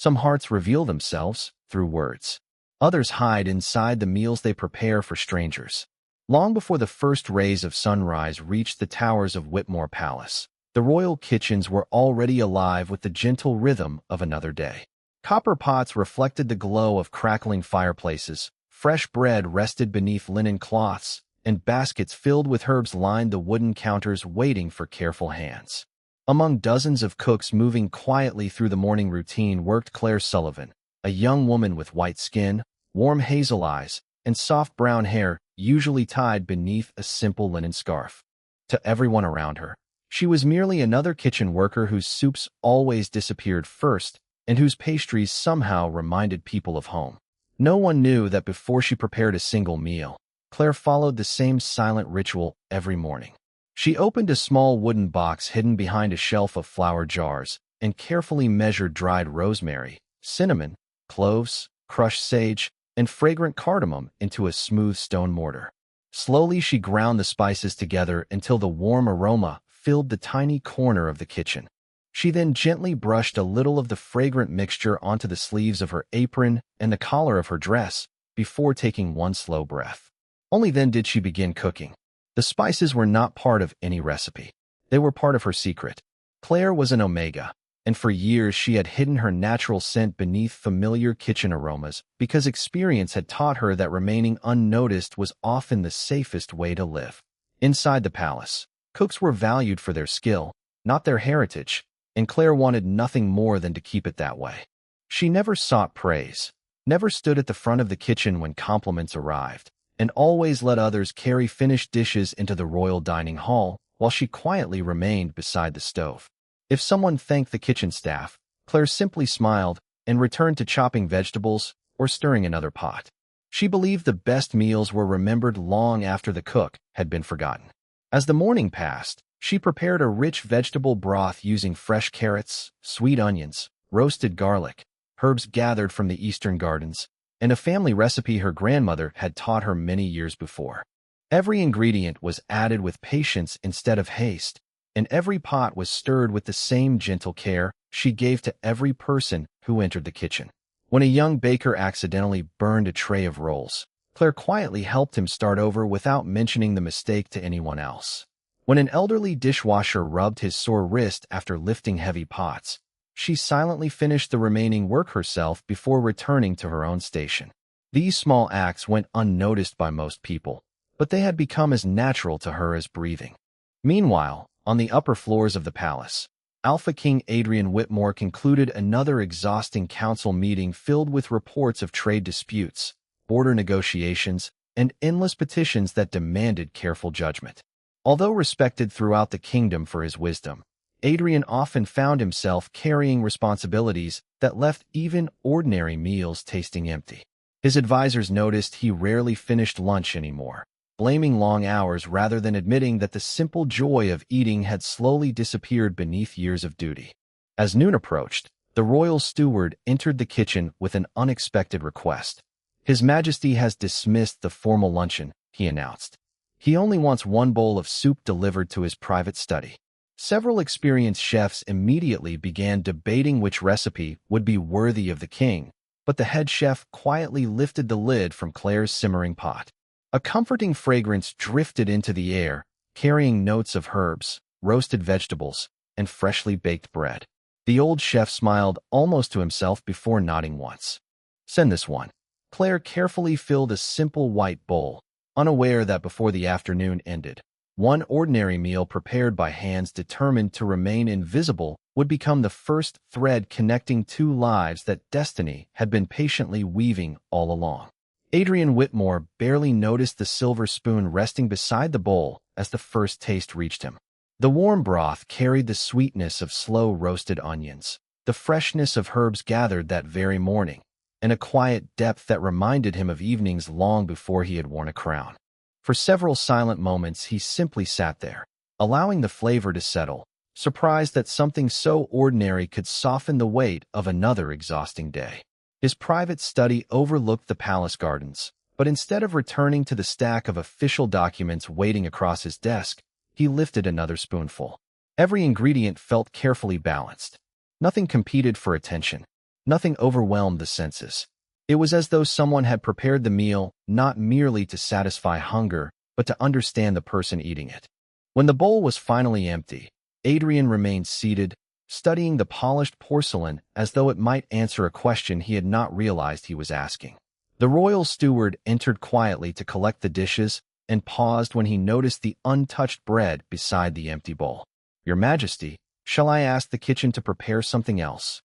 Some hearts reveal themselves through words. Others hide inside the meals they prepare for strangers. Long before the first rays of sunrise reached the towers of Whitmore Palace, the royal kitchens were already alive with the gentle rhythm of another day. Copper pots reflected the glow of crackling fireplaces, fresh bread rested beneath linen cloths, and baskets filled with herbs lined the wooden counters waiting for careful hands. Among dozens of cooks moving quietly through the morning routine worked Claire Sullivan, a young woman with white skin, warm hazel eyes, and soft brown hair, usually tied beneath a simple linen scarf. To everyone around her, she was merely another kitchen worker whose soups always disappeared first and whose pastries somehow reminded people of home. No one knew that before she prepared a single meal, Claire followed the same silent ritual every morning. She opened a small wooden box hidden behind a shelf of flower jars and carefully measured dried rosemary, cinnamon, cloves, crushed sage, and fragrant cardamom into a smooth stone mortar. Slowly she ground the spices together until the warm aroma filled the tiny corner of the kitchen. She then gently brushed a little of the fragrant mixture onto the sleeves of her apron and the collar of her dress before taking one slow breath. Only then did she begin cooking. The spices were not part of any recipe. They were part of her secret. Claire was an omega, and for years she had hidden her natural scent beneath familiar kitchen aromas because experience had taught her that remaining unnoticed was often the safest way to live. Inside the palace, cooks were valued for their skill, not their heritage, and Claire wanted nothing more than to keep it that way. She never sought praise, never stood at the front of the kitchen when compliments arrived, and always let others carry finished dishes into the royal dining hall while she quietly remained beside the stove. If someone thanked the kitchen staff, Claire simply smiled and returned to chopping vegetables or stirring another pot. She believed the best meals were remembered long after the cook had been forgotten. As the morning passed, she prepared a rich vegetable broth using fresh carrots, sweet onions, roasted garlic, herbs gathered from the eastern gardens, and a family recipe her grandmother had taught her many years before. Every ingredient was added with patience instead of haste, and every pot was stirred with the same gentle care she gave to every person who entered the kitchen. When a young baker accidentally burned a tray of rolls, Claire quietly helped him start over without mentioning the mistake to anyone else. When an elderly dishwasher rubbed his sore wrist after lifting heavy pots, she silently finished the remaining work herself before returning to her own station. These small acts went unnoticed by most people, but they had become as natural to her as breathing. Meanwhile, on the upper floors of the palace, Alpha King Adrian Whitmore concluded another exhausting council meeting filled with reports of trade disputes, border negotiations, and endless petitions that demanded careful judgment. Although respected throughout the kingdom for his wisdom, Adrian often found himself carrying responsibilities that left even ordinary meals tasting empty. His advisors noticed he rarely finished lunch anymore, blaming long hours rather than admitting that the simple joy of eating had slowly disappeared beneath years of duty. As noon approached, the royal steward entered the kitchen with an unexpected request. "His Majesty has dismissed the formal luncheon," he announced. "He only wants one bowl of soup delivered to his private study." Several experienced chefs immediately began debating which recipe would be worthy of the king, but the head chef quietly lifted the lid from Claire's simmering pot. A comforting fragrance drifted into the air, carrying notes of herbs, roasted vegetables, and freshly baked bread. The old chef smiled almost to himself before nodding once. "Send this one." Claire carefully filled a simple white bowl, unaware that before the afternoon ended, one ordinary meal prepared by hands determined to remain invisible would become the first thread connecting two lives that destiny had been patiently weaving all along. Adrian Whitmore barely noticed the silver spoon resting beside the bowl as the first taste reached him. The warm broth carried the sweetness of slow-roasted onions, the freshness of herbs gathered that very morning, and a quiet depth that reminded him of evenings long before he had worn a crown. For several silent moments he simply sat there, allowing the flavor to settle, surprised that something so ordinary could soften the weight of another exhausting day. His private study overlooked the palace gardens, but instead of returning to the stack of official documents waiting across his desk, he lifted another spoonful. Every ingredient felt carefully balanced. Nothing competed for attention. Nothing overwhelmed the senses. It was as though someone had prepared the meal not merely to satisfy hunger, but to understand the person eating it. When the bowl was finally empty, Adrian remained seated, studying the polished porcelain as though it might answer a question he had not realized he was asking. The royal steward entered quietly to collect the dishes and paused when he noticed the untouched bread beside the empty bowl. "Your Majesty, shall I ask the kitchen to prepare something else?"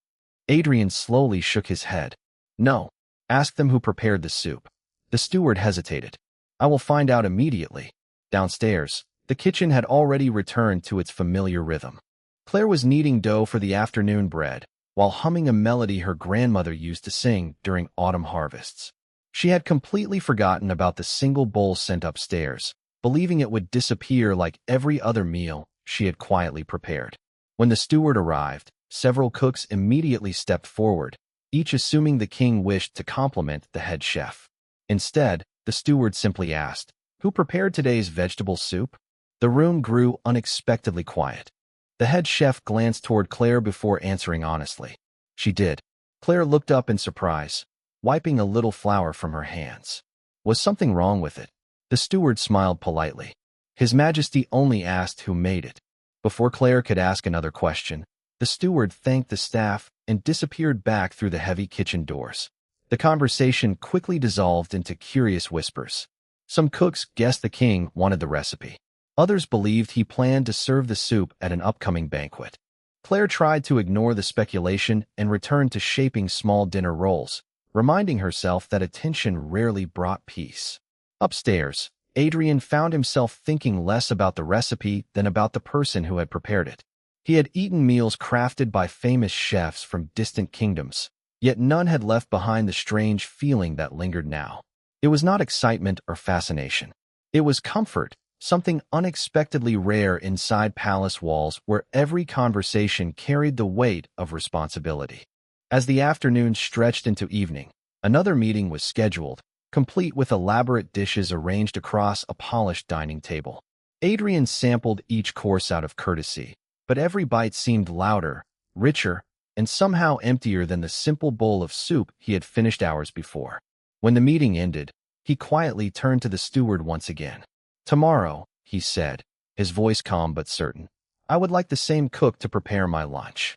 Adrian slowly shook his head. "No, ask them who prepared the soup." The steward hesitated. "I will find out immediately." Downstairs, the kitchen had already returned to its familiar rhythm. Claire was kneading dough for the afternoon bread, while humming a melody her grandmother used to sing during autumn harvests. She had completely forgotten about the single bowl sent upstairs, believing it would disappear like every other meal she had quietly prepared. When the steward arrived, several cooks immediately stepped forward, each assuming the king wished to compliment the head chef. Instead, the steward simply asked, "Who prepared today's vegetable soup?" The room grew unexpectedly quiet. The head chef glanced toward Claire before answering honestly. "She did." Claire looked up in surprise, wiping a little flour from her hands. Was something wrong with it? The steward smiled politely. His Majesty only asked who made it. Before Claire could ask another question, the steward thanked the staff and disappeared back through the heavy kitchen doors. The conversation quickly dissolved into curious whispers. Some cooks guessed the king wanted the recipe. Others believed he planned to serve the soup at an upcoming banquet. Claire tried to ignore the speculation and returned to shaping small dinner rolls, reminding herself that attention rarely brought peace. Upstairs, Adrian found himself thinking less about the recipe than about the person who had prepared it. He had eaten meals crafted by famous chefs from distant kingdoms, yet none had left behind the strange feeling that lingered now. It was not excitement or fascination. It was comfort, something unexpectedly rare inside palace walls where every conversation carried the weight of responsibility. As the afternoon stretched into evening, another meeting was scheduled, complete with elaborate dishes arranged across a polished dining table. Adrian sampled each course out of courtesy, but every bite seemed louder, richer, and somehow emptier than the simple bowl of soup he had finished hours before. When the meeting ended, he quietly turned to the steward once again. "Tomorrow," he said, his voice calm but certain, "I would like the same cook to prepare my lunch."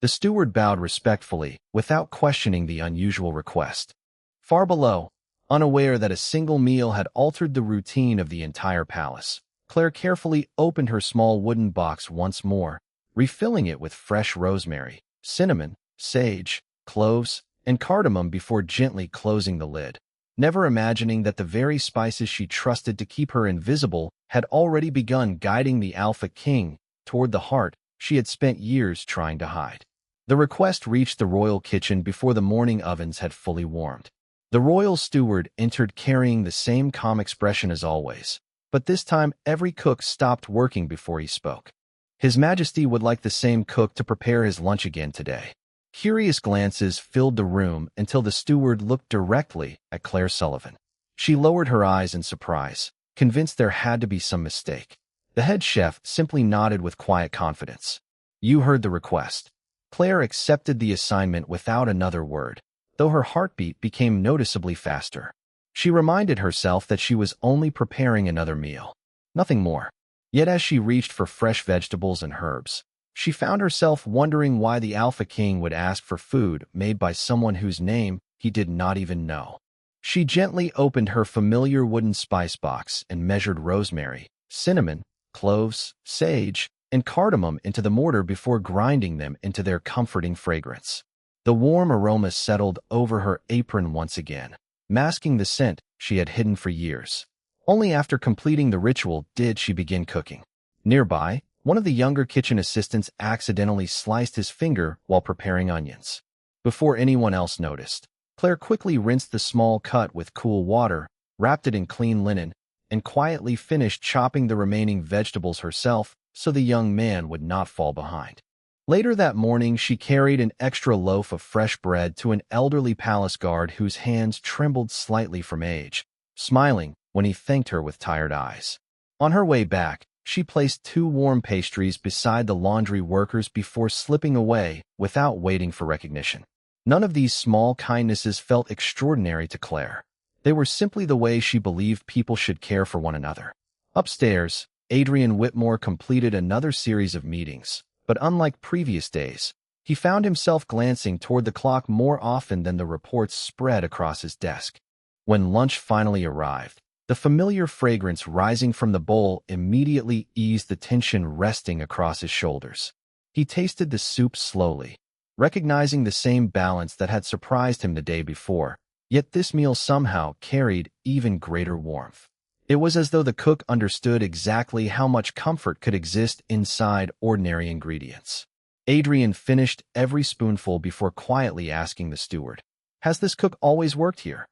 The steward bowed respectfully, without questioning the unusual request. Far below, unaware that a single meal had altered the routine of the entire palace, Claire carefully opened her small wooden box once more, refilling it with fresh rosemary, cinnamon, sage, cloves, and cardamom before gently closing the lid, never imagining that the very spices she trusted to keep her invisible had already begun guiding the Alpha King toward the heart she had spent years trying to hide. The request reached the royal kitchen before the morning ovens had fully warmed. The royal steward entered carrying the same calm expression as always, but this time every cook stopped working before he spoke. His Majesty would like the same cook to prepare his lunch again today. Curious glances filled the room until the steward looked directly at Claire Sullivan. She lowered her eyes in surprise, convinced there had to be some mistake. The head chef simply nodded with quiet confidence. "You heard the request." Claire accepted the assignment without another word, though her heartbeat became noticeably faster. She reminded herself that she was only preparing another meal, nothing more. Yet as she reached for fresh vegetables and herbs, she found herself wondering why the Alpha King would ask for food made by someone whose name he did not even know. She gently opened her familiar wooden spice box and measured rosemary, cinnamon, cloves, sage, and cardamom into the mortar before grinding them into their comforting fragrance. The warm aroma settled over her apron once again, masking the scent she had hidden for years. Only after completing the ritual did she begin cooking. Nearby, one of the younger kitchen assistants accidentally sliced his finger while preparing onions. Before anyone else noticed, Claire quickly rinsed the small cut with cool water, wrapped it in clean linen, and quietly finished chopping the remaining vegetables herself so the young man would not fall behind. Later that morning, she carried an extra loaf of fresh bread to an elderly palace guard whose hands trembled slightly from age, smiling when he thanked her with tired eyes. On her way back, she placed 2 warm pastries beside the laundry workers before slipping away without waiting for recognition. None of these small kindnesses felt extraordinary to Claire. They were simply the way she believed people should care for one another. Upstairs, Adrian Whitmore completed another series of meetings, but unlike previous days, he found himself glancing toward the clock more often than the reports spread across his desk. When lunch finally arrived, the familiar fragrance rising from the bowl immediately eased the tension resting across his shoulders. He tasted the soup slowly, recognizing the same balance that had surprised him the day before, yet this meal somehow carried even greater warmth. It was as though the cook understood exactly how much comfort could exist inside ordinary ingredients. Adrian finished every spoonful before quietly asking the steward, "Has this cook always worked here?"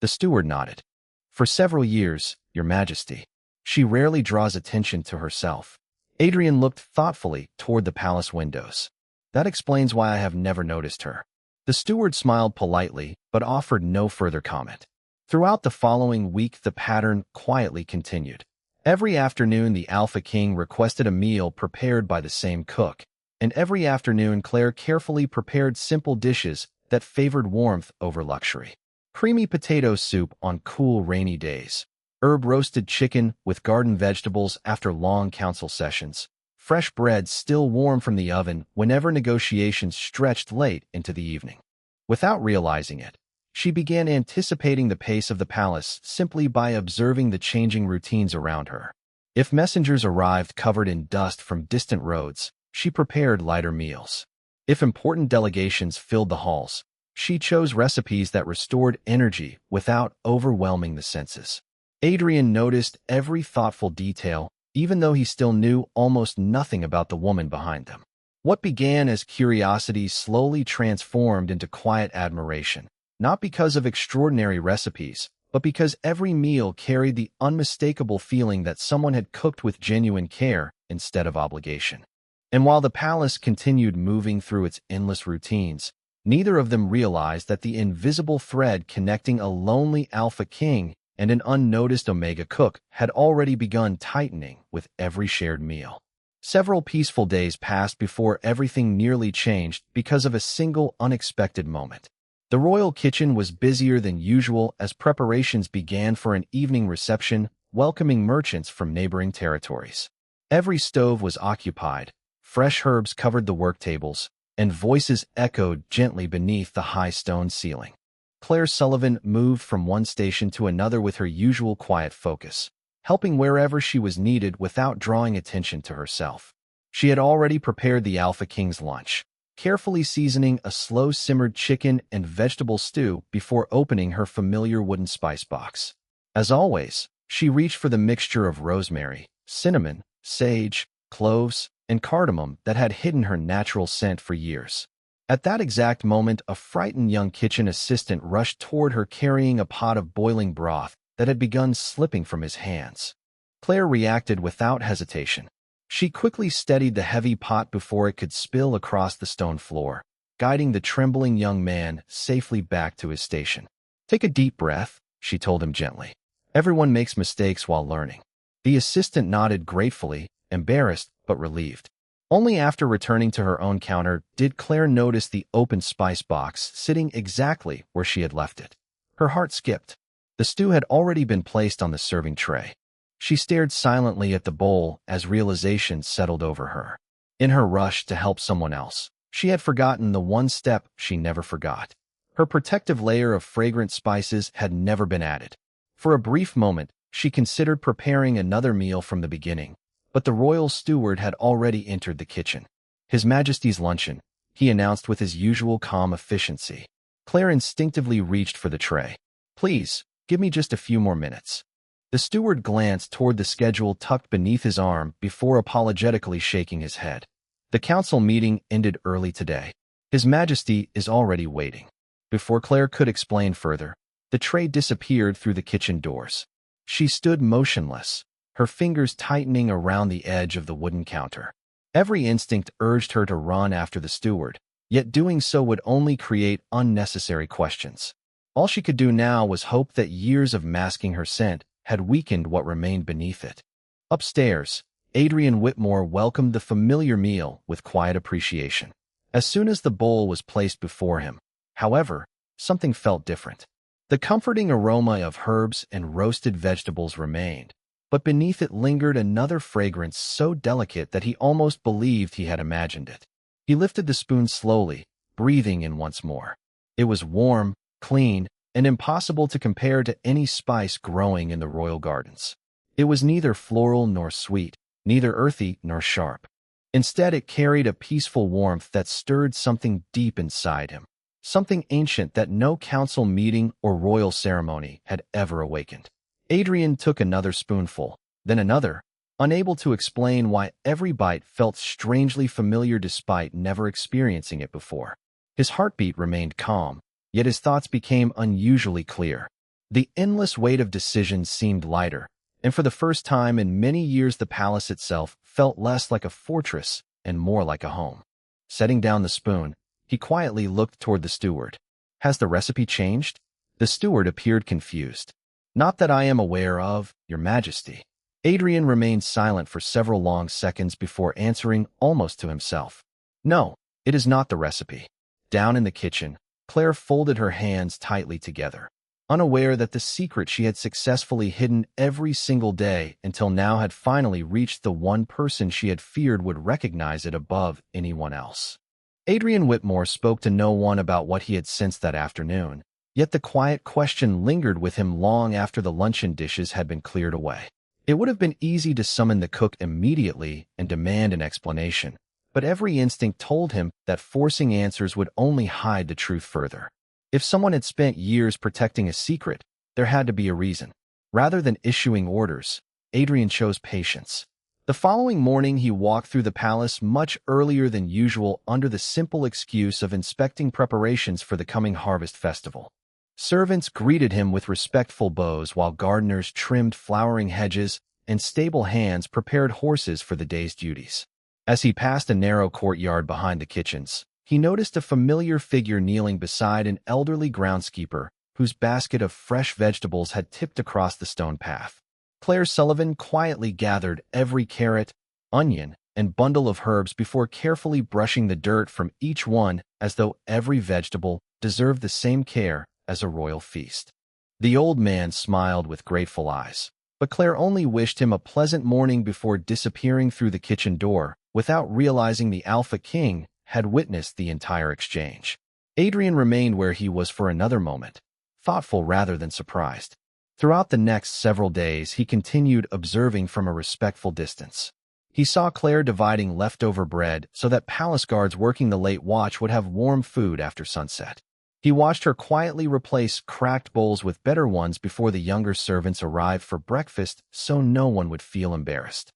The steward nodded. "For several years, Your Majesty. She rarely draws attention to herself." Adrian looked thoughtfully toward the palace windows. "That explains why I have never noticed her." The steward smiled politely, but offered no further comment. Throughout the following week, the pattern quietly continued. Every afternoon, the Alpha King requested a meal prepared by the same cook, and every afternoon, Claire carefully prepared simple dishes that favored warmth over luxury. Creamy potato soup on cool, rainy days, herb-roasted chicken with garden vegetables after long council sessions, fresh bread still warm from the oven whenever negotiations stretched late into the evening. Without realizing it, she began anticipating the pace of the palace simply by observing the changing routines around her. If messengers arrived covered in dust from distant roads, she prepared lighter meals. If important delegations filled the halls, she chose recipes that restored energy without overwhelming the senses. Adrian noticed every thoughtful detail, even though he still knew almost nothing about the woman behind them. What began as curiosity slowly transformed into quiet admiration, not because of extraordinary recipes, but because every meal carried the unmistakable feeling that someone had cooked with genuine care instead of obligation. And while the palace continued moving through its endless routines, neither of them realized that the invisible thread connecting a lonely Alpha King and an unnoticed Omega cook had already begun tightening with every shared meal. Several peaceful days passed before everything nearly changed because of a single unexpected moment. The royal kitchen was busier than usual as preparations began for an evening reception welcoming merchants from neighboring territories. Every stove was occupied, fresh herbs covered the work tables, and voices echoed gently beneath the high stone ceiling. Claire Sullivan moved from one station to another with her usual quiet focus, helping wherever she was needed without drawing attention to herself. She had already prepared the Alpha King's lunch, carefully seasoning a slow-simmered chicken and vegetable stew before opening her familiar wooden spice box. As always, she reached for the mixture of rosemary, cinnamon, sage, cloves, and cardamom that had hidden her natural scent for years. At that exact moment, a frightened young kitchen assistant rushed toward her carrying a pot of boiling broth that had begun slipping from his hands. Claire reacted without hesitation. She quickly steadied the heavy pot before it could spill across the stone floor, guiding the trembling young man safely back to his station. "Take a deep breath," she told him gently. "Everyone makes mistakes while learning." The assistant nodded gratefully, embarrassed but relieved. Only after returning to her own counter did Claire notice the open spice box sitting exactly where she had left it. Her heart skipped. The stew had already been placed on the serving tray. She stared silently at the bowl as realization settled over her. In her rush to help someone else, she had forgotten the one step she never forgot. Her protective layer of fragrant spices had never been added. For a brief moment, she considered preparing another meal from the beginning, but the royal steward had already entered the kitchen. "His Majesty's luncheon," he announced with his usual calm efficiency. Claire instinctively reached for the tray. "Please, give me just a few more minutes." The steward glanced toward the schedule tucked beneath his arm before apologetically shaking his head. "The council meeting ended early today. His Majesty is already waiting." Before Claire could explain further, the tray disappeared through the kitchen doors. She stood motionless, her fingers tightening around the edge of the wooden counter. Every instinct urged her to run after the steward, yet doing so would only create unnecessary questions. All she could do now was hope that years of masking her scent had weakened what remained beneath it. Upstairs, Adrian Whitmore welcomed the familiar meal with quiet appreciation. As soon as the bowl was placed before him, However, something felt different. The comforting aroma of herbs and roasted vegetables remained, but beneath it lingered another fragrance so delicate that he almost believed he had imagined it. He lifted the spoon slowly, breathing in once more. It was warm, clean, and impossible to compare to any spice growing in the royal gardens. It was neither floral nor sweet, neither earthy nor sharp. Instead, it carried a peaceful warmth that stirred something deep inside him, something ancient that no council meeting or royal ceremony had ever awakened. Adrian took another spoonful, then another, unable to explain why every bite felt strangely familiar despite never experiencing it before. His heartbeat remained calm, yet his thoughts became unusually clear. The endless weight of decisions seemed lighter, and for the first time in many years the palace itself felt less like a fortress and more like a home. Setting down the spoon, he quietly looked toward the steward. "Has the recipe changed?" The steward appeared confused. "Not that I am aware of, Your Majesty." Adrian remained silent for several long seconds before answering almost to himself. "No, it is not the recipe." Down in the kitchen, Claire folded her hands tightly together, unaware that the secret she had successfully hidden every single day until now had finally reached the one person she had feared would recognize it above anyone else. Adrian Whitmore spoke to no one about what he had sensed that afternoon, yet the quiet question lingered with him long after the luncheon dishes had been cleared away. It would have been easy to summon the cook immediately and demand an explanation, but every instinct told him that forcing answers would only hide the truth further. If someone had spent years protecting a secret, there had to be a reason. Rather than issuing orders, Adrian chose patience. The following morning he walked through the palace much earlier than usual under the simple excuse of inspecting preparations for the coming harvest festival. Servants greeted him with respectful bows while gardeners trimmed flowering hedges and stable hands prepared horses for the day's duties. As he passed a narrow courtyard behind the kitchens, he noticed a familiar figure kneeling beside an elderly groundskeeper whose basket of fresh vegetables had tipped across the stone path. Claire Sullivan quietly gathered every carrot, onion, and bundle of herbs before carefully brushing the dirt from each one as though every vegetable deserved the same care as a royal feast. The old man smiled with grateful eyes, but Claire only wished him a pleasant morning before disappearing through the kitchen door without realizing the Alpha King had witnessed the entire exchange. Adrian remained where he was for another moment, thoughtful rather than surprised. Throughout the next several days, he continued observing from a respectful distance. He saw Claire dividing leftover bread so that palace guards working the late watch would have warm food after sunset. He watched her quietly replace cracked bowls with better ones before the younger servants arrived for breakfast so no one would feel embarrassed.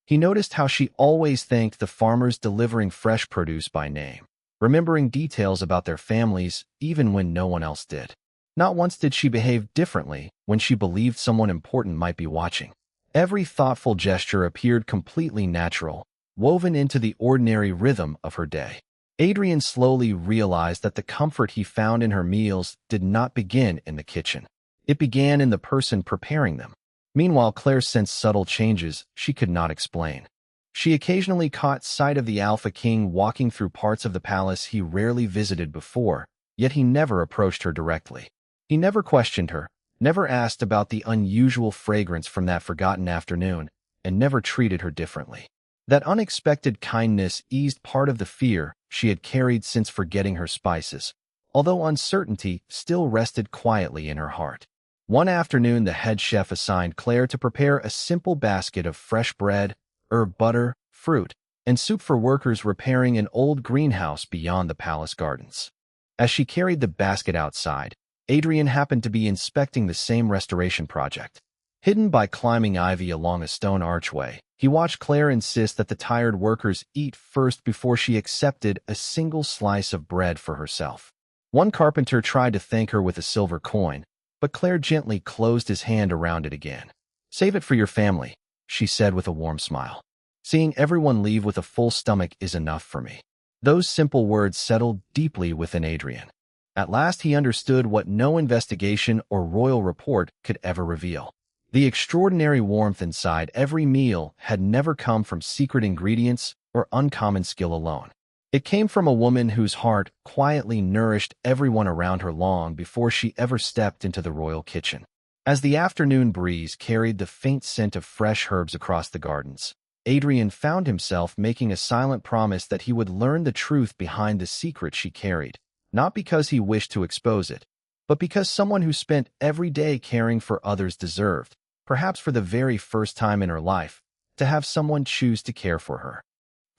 He noticed how she always thanked the farmers delivering fresh produce by name, remembering details about their families even when no one else did. Not once did she behave differently when she believed someone important might be watching. Every thoughtful gesture appeared completely natural, woven into the ordinary rhythm of her day. Adrian slowly realized that the comfort he found in her meals did not begin in the kitchen. It began in the person preparing them. Meanwhile, Claire sensed subtle changes she could not explain. She occasionally caught sight of the Alpha King walking through parts of the palace he rarely visited before, yet he never approached her directly. He never questioned her, never asked about the unusual fragrance from that forgotten afternoon, and never treated her differently. That unexpected kindness eased part of the fear she had carried since forgetting her spices, although uncertainty still rested quietly in her heart. One afternoon, the head chef assigned Claire to prepare a simple basket of fresh bread, herb butter, fruit, and soup for workers repairing an old greenhouse beyond the palace gardens. As she carried the basket outside, Adrian happened to be inspecting the same restoration project. Hidden by climbing ivy along a stone archway, he watched Claire insist that the tired workers eat first before she accepted a single slice of bread for herself. One carpenter tried to thank her with a silver coin, but Claire gently closed his hand around it again. "Save it for your family," she said with a warm smile. "Seeing everyone leave with a full stomach is enough for me." Those simple words settled deeply within Adrian. At last he understood what no investigation or royal report could ever reveal. The extraordinary warmth inside every meal had never come from secret ingredients or uncommon skill alone. It came from a woman whose heart quietly nourished everyone around her long before she ever stepped into the royal kitchen. As the afternoon breeze carried the faint scent of fresh herbs across the gardens, Adrian found himself making a silent promise that he would learn the truth behind the secret she carried, not because he wished to expose it, but because someone who spent every day caring for others deserved, perhaps for the very first time in her life, to have someone choose to care for her.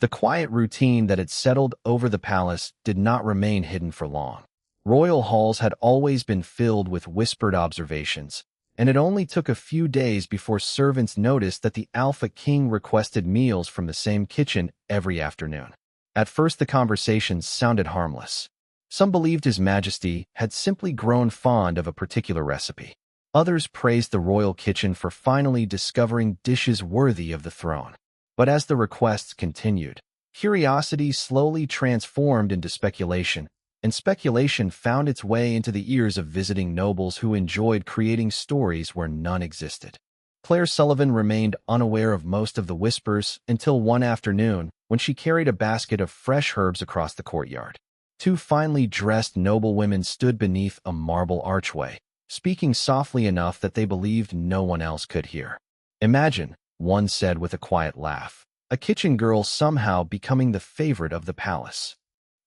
The quiet routine that had settled over the palace did not remain hidden for long. Royal halls had always been filled with whispered observations, and it only took a few days before servants noticed that the Alpha King requested meals from the same kitchen every afternoon. At first, the conversations sounded harmless. Some believed His Majesty had simply grown fond of a particular recipe. Others praised the royal kitchen for finally discovering dishes worthy of the throne. But as the requests continued, curiosity slowly transformed into speculation, and speculation found its way into the ears of visiting nobles who enjoyed creating stories where none existed. Claire Sullivan remained unaware of most of the whispers until one afternoon when she carried a basket of fresh herbs across the courtyard. Two finely dressed noblewomen stood beneath a marble archway, speaking softly enough that they believed no one else could hear. "Imagine," one said with a quiet laugh, "a kitchen girl somehow becoming the favorite of the palace."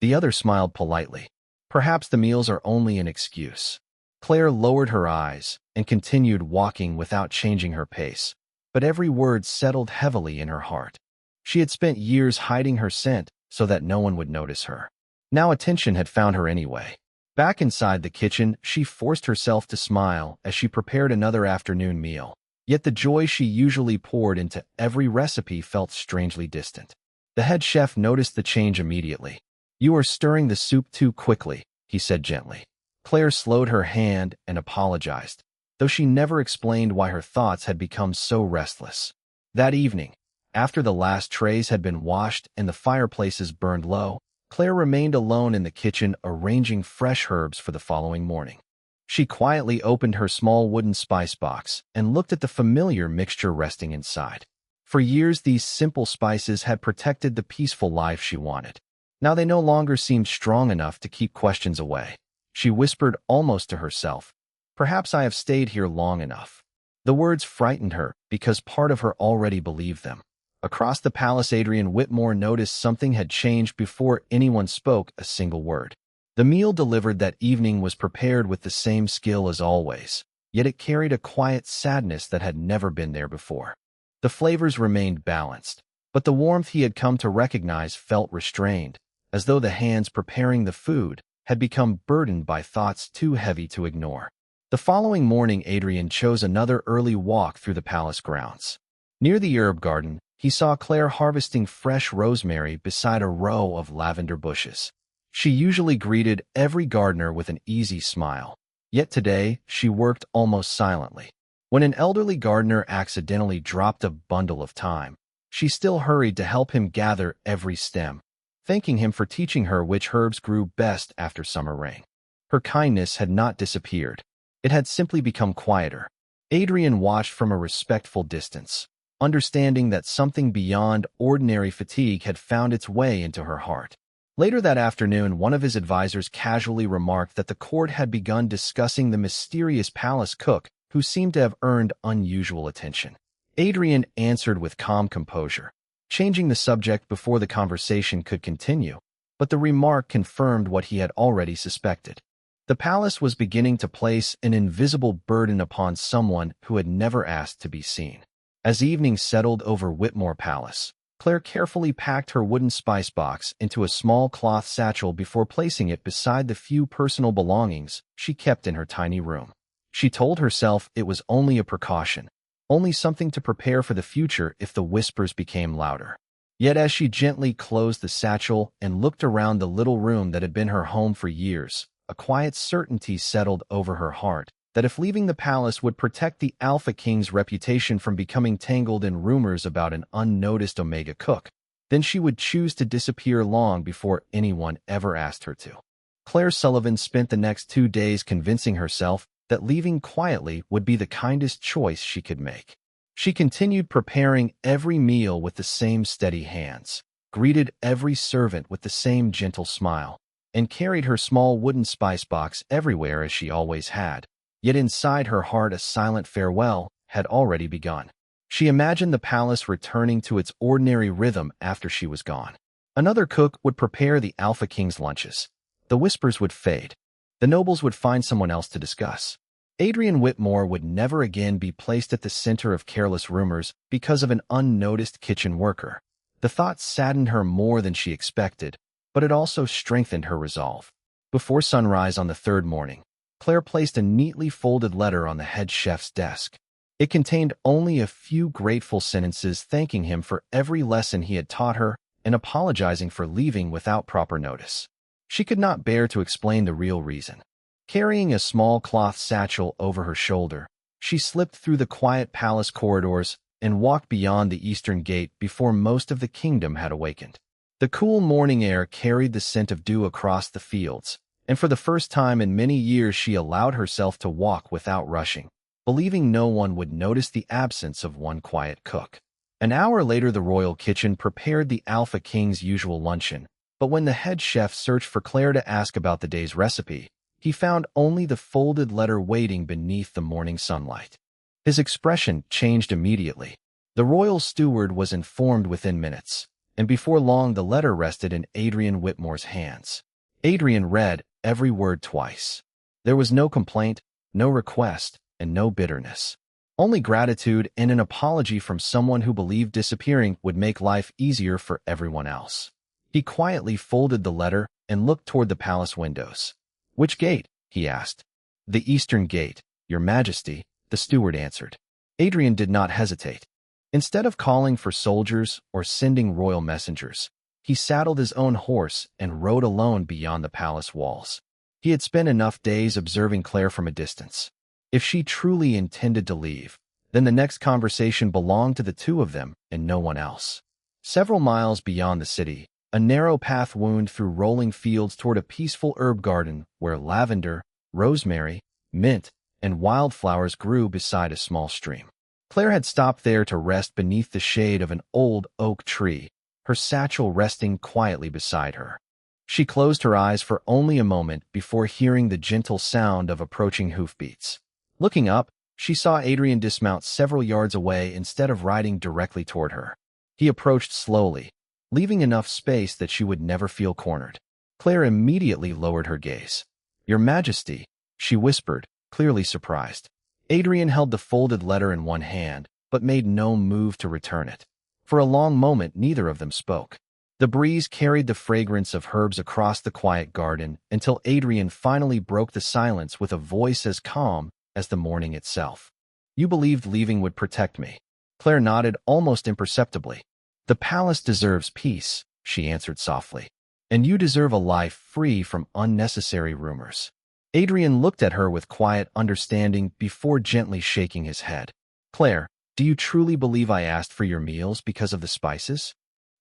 The other smiled politely. "Perhaps the meals are only an excuse." Claire lowered her eyes and continued walking without changing her pace, but every word settled heavily in her heart. She had spent years hiding her scent so that no one would notice her. Now attention had found her anyway. Back inside the kitchen, she forced herself to smile as she prepared another afternoon meal. Yet the joy she usually poured into every recipe felt strangely distant. The head chef noticed the change immediately. "You are stirring the soup too quickly," he said gently. Claire slowed her hand and apologized, though she never explained why her thoughts had become so restless. That evening, after the last trays had been washed and the fireplaces burned low, Claire remained alone in the kitchen arranging fresh herbs for the following morning. She quietly opened her small wooden spice box and looked at the familiar mixture resting inside. For years, these simple spices had protected the peaceful life she wanted. Now they no longer seemed strong enough to keep questions away. She whispered almost to herself, "Perhaps I have stayed here long enough." The words frightened her because part of her already believed them. Across the palace, Adrian Whitmore noticed something had changed before anyone spoke a single word. The meal delivered that evening was prepared with the same skill as always, yet it carried a quiet sadness that had never been there before. The flavors remained balanced, but the warmth he had come to recognize felt restrained, as though the hands preparing the food had become burdened by thoughts too heavy to ignore. The following morning, Adrian chose another early walk through the palace grounds. Near the herb garden, he saw Claire harvesting fresh rosemary beside a row of lavender bushes. She usually greeted every gardener with an easy smile, yet today she worked almost silently. When an elderly gardener accidentally dropped a bundle of thyme, she still hurried to help him gather every stem, thanking him for teaching her which herbs grew best after summer rain. Her kindness had not disappeared. It had simply become quieter. Adrian watched from a respectful distance, understanding that something beyond ordinary fatigue had found its way into her heart. Later that afternoon, one of his advisors casually remarked that the court had begun discussing the mysterious palace cook who seemed to have earned unusual attention. Adrian answered with calm composure, changing the subject before the conversation could continue, but the remark confirmed what he had already suspected. The palace was beginning to place an invisible burden upon someone who had never asked to be seen. As evening settled over Whitmore Palace, Claire carefully packed her wooden spice box into a small cloth satchel before placing it beside the few personal belongings she kept in her tiny room. She told herself it was only a precaution, only something to prepare for the future if the whispers became louder. Yet as she gently closed the satchel and looked around the little room that had been her home for years, a quiet certainty settled over her heart that if leaving the palace would protect the Alpha King's reputation from becoming tangled in rumors about an unnoticed Omega cook, then she would choose to disappear long before anyone ever asked her to. Claire Sullivan spent the next 2 days convincing herself that leaving quietly would be the kindest choice she could make. She continued preparing every meal with the same steady hands, greeted every servant with the same gentle smile, and carried her small wooden spice box everywhere as she always had. Yet inside her heart a silent farewell had already begun. She imagined the palace returning to its ordinary rhythm after she was gone. Another cook would prepare the Alpha King's lunches. The whispers would fade. The nobles would find someone else to discuss. Adrian Whitmore would never again be placed at the center of careless rumors because of an unnoticed kitchen worker. The thought saddened her more than she expected, but it also strengthened her resolve. Before sunrise on the third morning, Claire placed a neatly folded letter on the head chef's desk. It contained only a few grateful sentences thanking him for every lesson he had taught her and apologizing for leaving without proper notice. She could not bear to explain the real reason. Carrying a small cloth satchel over her shoulder, she slipped through the quiet palace corridors and walked beyond the eastern gate before most of the kingdom had awakened. The cool morning air carried the scent of dew across the fields, and for the first time in many years she allowed herself to walk without rushing, believing no one would notice the absence of one quiet cook. An hour later the royal kitchen prepared the Alpha King's usual luncheon, but when the head chef searched for Claire to ask about the day's recipe, he found only the folded letter waiting beneath the morning sunlight. His expression changed immediately. The royal steward was informed within minutes, and before long the letter rested in Adrian Whitmore's hands. Adrian read every word twice. There was no complaint, no request, and no bitterness. Only gratitude and an apology from someone who believed disappearing would make life easier for everyone else. He quietly folded the letter and looked toward the palace windows. "Which gate?" he asked. "The eastern gate, Your Majesty," the steward answered. Adrian did not hesitate. Instead of calling for soldiers or sending royal messengers, he saddled his own horse and rode alone beyond the palace walls. He had spent enough days observing Claire from a distance. If she truly intended to leave, then the next conversation belonged to the two of them and no one else. Several miles beyond the city, a narrow path wound through rolling fields toward a peaceful herb garden where lavender, rosemary, mint, and wildflowers grew beside a small stream. Claire had stopped there to rest beneath the shade of an old oak tree, her satchel resting quietly beside her. She closed her eyes for only a moment before hearing the gentle sound of approaching hoofbeats. Looking up, she saw Adrian dismount several yards away instead of riding directly toward her. He approached slowly, leaving enough space that she would never feel cornered. Claire immediately lowered her gaze. "Your Majesty," she whispered, clearly surprised. Adrian held the folded letter in one hand, but made no move to return it. For a long moment neither of them spoke. The breeze carried the fragrance of herbs across the quiet garden until Adrian finally broke the silence with a voice as calm as the morning itself. "You believed leaving would protect me." Claire nodded almost imperceptibly. "The palace deserves peace," she answered softly. "And you deserve a life free from unnecessary rumors." Adrian looked at her with quiet understanding before gently shaking his head. "Claire, do you truly believe I asked for your meals because of the spices?"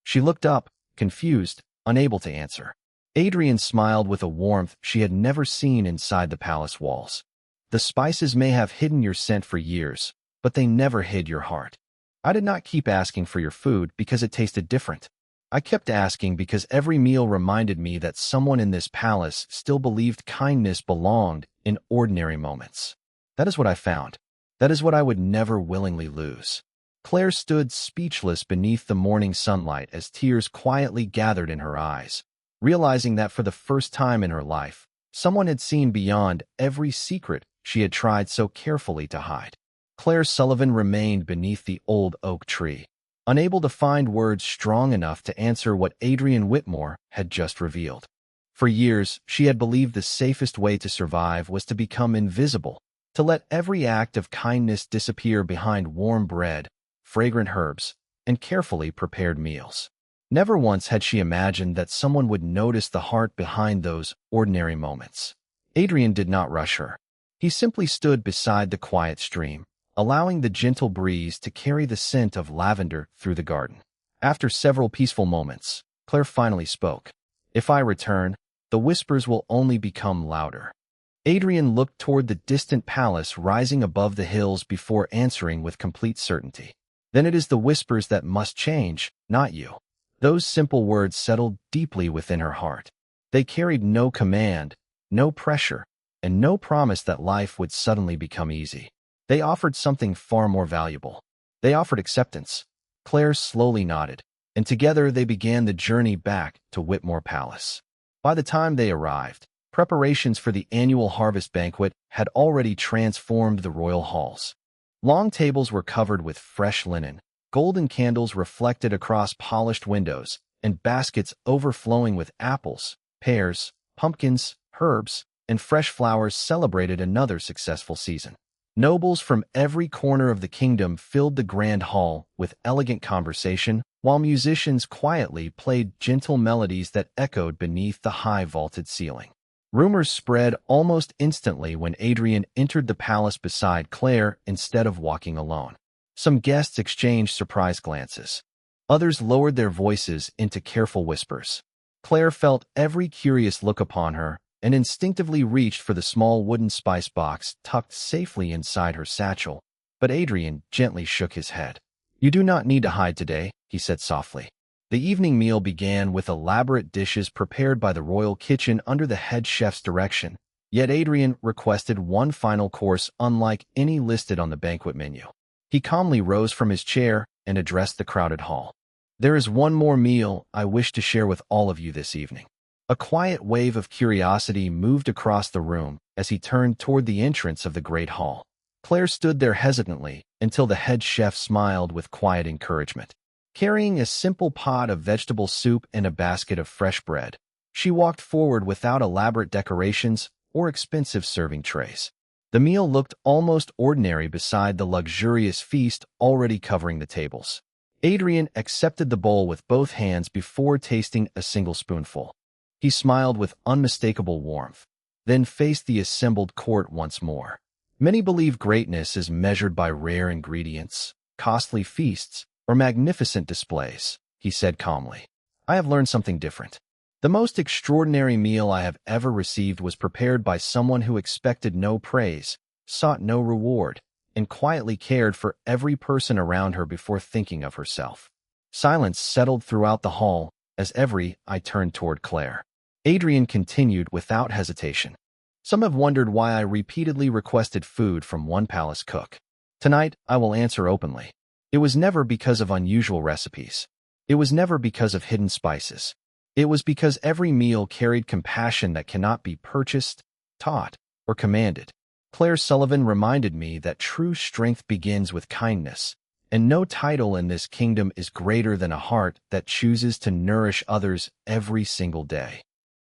She looked up, confused, unable to answer. Adrian smiled with a warmth she had never seen inside the palace walls. "The spices may have hidden your scent for years, but they never hid your heart. I did not keep asking for your food because it tasted different. I kept asking because every meal reminded me that someone in this palace still believed kindness belonged in ordinary moments. That is what I found. That is what I would never willingly lose." Claire stood speechless beneath the morning sunlight as tears quietly gathered in her eyes, realizing that for the first time in her life, someone had seen beyond every secret she had tried so carefully to hide. Claire Sullivan remained beneath the old oak tree, unable to find words strong enough to answer what Adrian Whitmore had just revealed. For years, she had believed the safest way to survive was to become invisible, to let every act of kindness disappear behind warm bread, fragrant herbs, and carefully prepared meals. Never once had she imagined that someone would notice the heart behind those ordinary moments. Adrian did not rush her. He simply stood beside the quiet stream, allowing the gentle breeze to carry the scent of lavender through the garden. After several peaceful moments, Claire finally spoke. "If I return, the whispers will only become louder." Adrian looked toward the distant palace rising above the hills before answering with complete certainty. "Then it is the whispers that must change, not you." Those simple words settled deeply within her heart. They carried no command, no pressure, and no promise that life would suddenly become easy. They offered something far more valuable. They offered acceptance. Claire slowly nodded, and together they began the journey back to Whitmore Palace. By the time they arrived, preparations for the annual harvest banquet had already transformed the royal halls. Long tables were covered with fresh linen, golden candles reflected across polished windows, and baskets overflowing with apples, pears, pumpkins, herbs, and fresh flowers celebrated another successful season. Nobles from every corner of the kingdom filled the grand hall with elegant conversation, while musicians quietly played gentle melodies that echoed beneath the high vaulted ceiling. Rumors spread almost instantly when Adrian entered the palace beside Claire instead of walking alone. Some guests exchanged surprised glances. Others lowered their voices into careful whispers. Claire felt every curious look upon her and instinctively reached for the small wooden spice box tucked safely inside her satchel, but Adrian gently shook his head. "You do not need to hide today," he said softly. The evening meal began with elaborate dishes prepared by the royal kitchen under the head chef's direction, yet Adrian requested one final course unlike any listed on the banquet menu. He calmly rose from his chair and addressed the crowded hall. "There is one more meal I wish to share with all of you this evening." A quiet wave of curiosity moved across the room as he turned toward the entrance of the great hall. Claire stood there hesitantly until the head chef smiled with quiet encouragement. Carrying a simple pot of vegetable soup and a basket of fresh bread, she walked forward without elaborate decorations or expensive serving trays. The meal looked almost ordinary beside the luxurious feast already covering the tables. Adrian accepted the bowl with both hands before tasting a single spoonful. He smiled with unmistakable warmth, then faced the assembled court once more. "Many believe greatness is measured by rare ingredients, costly feasts, or magnificent displays," he said calmly. "I have learned something different. The most extraordinary meal I have ever received was prepared by someone who expected no praise, sought no reward, and quietly cared for every person around her before thinking of herself." Silence settled throughout the hall as every eye turned toward Claire. Adrian continued without hesitation. "Some have wondered why I repeatedly requested food from one palace cook. Tonight, I will answer openly. It was never because of unusual recipes. It was never because of hidden spices. It was because every meal carried compassion that cannot be purchased, taught, or commanded. Claire Sullivan reminded me that true strength begins with kindness, and no title in this kingdom is greater than a heart that chooses to nourish others every single day."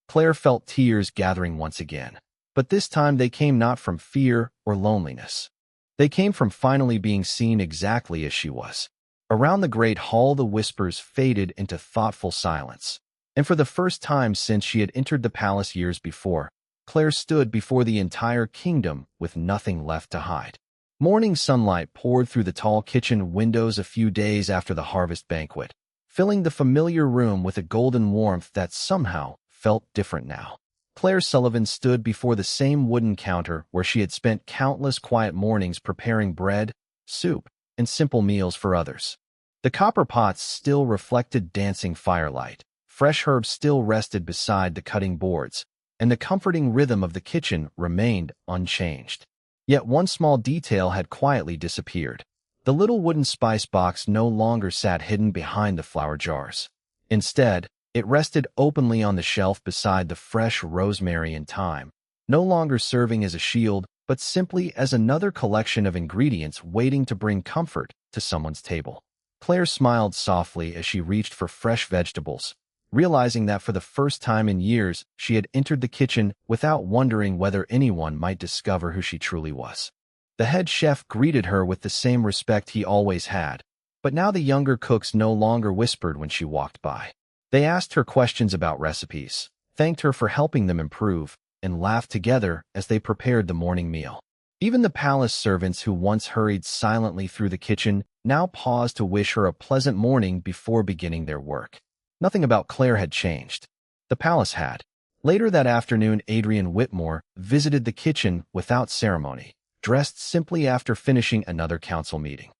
Claire felt tears gathering once again, but this time they came not from fear or loneliness. They came from finally being seen exactly as she was. Around the great hall, the whispers faded into thoughtful silence, and for the first time since she had entered the palace years before, Claire stood before the entire kingdom with nothing left to hide. Morning sunlight poured through the tall kitchen windows a few days after the harvest banquet, filling the familiar room with a golden warmth that somehow felt different now. Claire Sullivan stood before the same wooden counter where she had spent countless quiet mornings preparing bread, soup, and simple meals for others. The copper pots still reflected dancing firelight, fresh herbs still rested beside the cutting boards, and the comforting rhythm of the kitchen remained unchanged. Yet one small detail had quietly disappeared. The little wooden spice box no longer sat hidden behind the flour jars. Instead, it rested openly on the shelf beside the fresh rosemary and thyme, no longer serving as a shield, but simply as another collection of ingredients waiting to bring comfort to someone's table. Claire smiled softly as she reached for fresh vegetables, realizing that for the first time in years she had entered the kitchen without wondering whether anyone might discover who she truly was. The head chef greeted her with the same respect he always had, but now the younger cooks no longer whispered when she walked by. They asked her questions about recipes, thanked her for helping them improve, and laughed together as they prepared the morning meal. Even the palace servants who once hurried silently through the kitchen now paused to wish her a pleasant morning before beginning their work. Nothing about Claire had changed. The palace had. Later that afternoon, Adrian Whitmore visited the kitchen without ceremony, dressed simply after finishing another council meeting.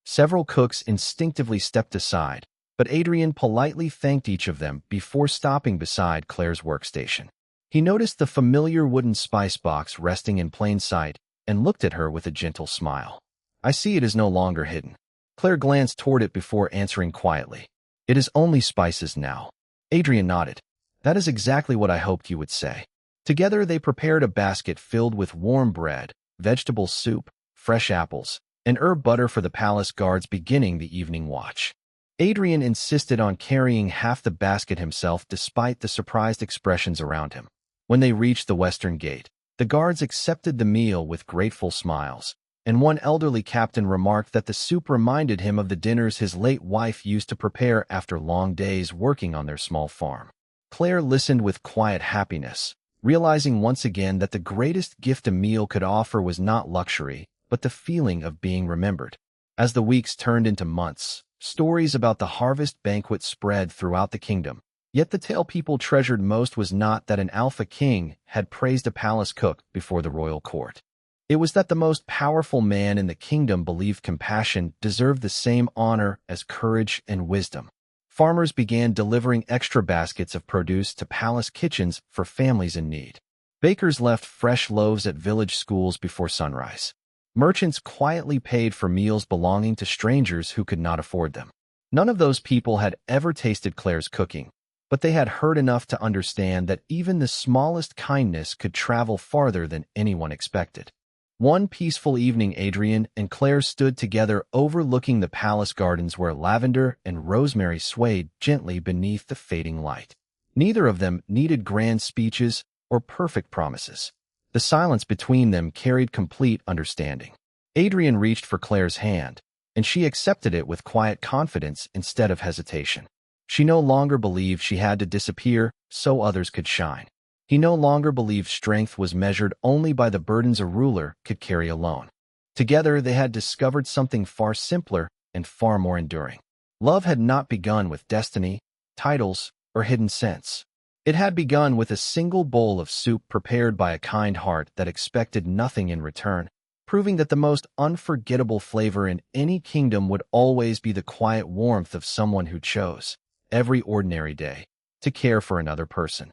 Several cooks instinctively stepped aside, but Adrian politely thanked each of them before stopping beside Claire's workstation. He noticed the familiar wooden spice box resting in plain sight and looked at her with a gentle smile. I see it is no longer hidden. Claire glanced toward it before answering quietly. It is only spices now. Adrian nodded. That is exactly what I hoped you would say. Together they prepared a basket filled with warm bread, vegetable soup, fresh apples, and herb butter for the palace guards beginning the evening watch. Adrian insisted on carrying half the basket himself despite the surprised expressions around him. When they reached the western gate, the guards accepted the meal with grateful smiles, and one elderly captain remarked that the soup reminded him of the dinners his late wife used to prepare after long days working on their small farm. Claire listened with quiet happiness, realizing once again that the greatest gift a meal could offer was not luxury, but the feeling of being remembered. As the weeks turned into months, stories about the harvest banquet spread throughout the kingdom. Yet the tale people treasured most was not that an alpha king had praised a palace cook before the royal court. It was that the most powerful man in the kingdom believed compassion deserved the same honor as courage and wisdom. Farmers began delivering extra baskets of produce to palace kitchens for families in need. Bakers left fresh loaves at village schools before sunrise. Merchants quietly paid for meals belonging to strangers who could not afford them. None of those people had ever tasted Claire's cooking, but they had heard enough to understand that even the smallest kindness could travel farther than anyone expected. One peaceful evening, Adrian and Claire stood together overlooking the palace gardens where lavender and rosemary swayed gently beneath the fading light. Neither of them needed grand speeches or perfect promises. The silence between them carried complete understanding. Adrian reached for Claire's hand, and she accepted it with quiet confidence instead of hesitation. She no longer believed she had to disappear so others could shine. He no longer believed strength was measured only by the burdens a ruler could carry alone. Together they had discovered something far simpler and far more enduring. Love had not begun with destiny, titles, or hidden scents. It had begun with a single bowl of soup prepared by a kind heart that expected nothing in return, proving that the most unforgettable flavor in any kingdom would always be the quiet warmth of someone who chose, every ordinary day, to care for another person.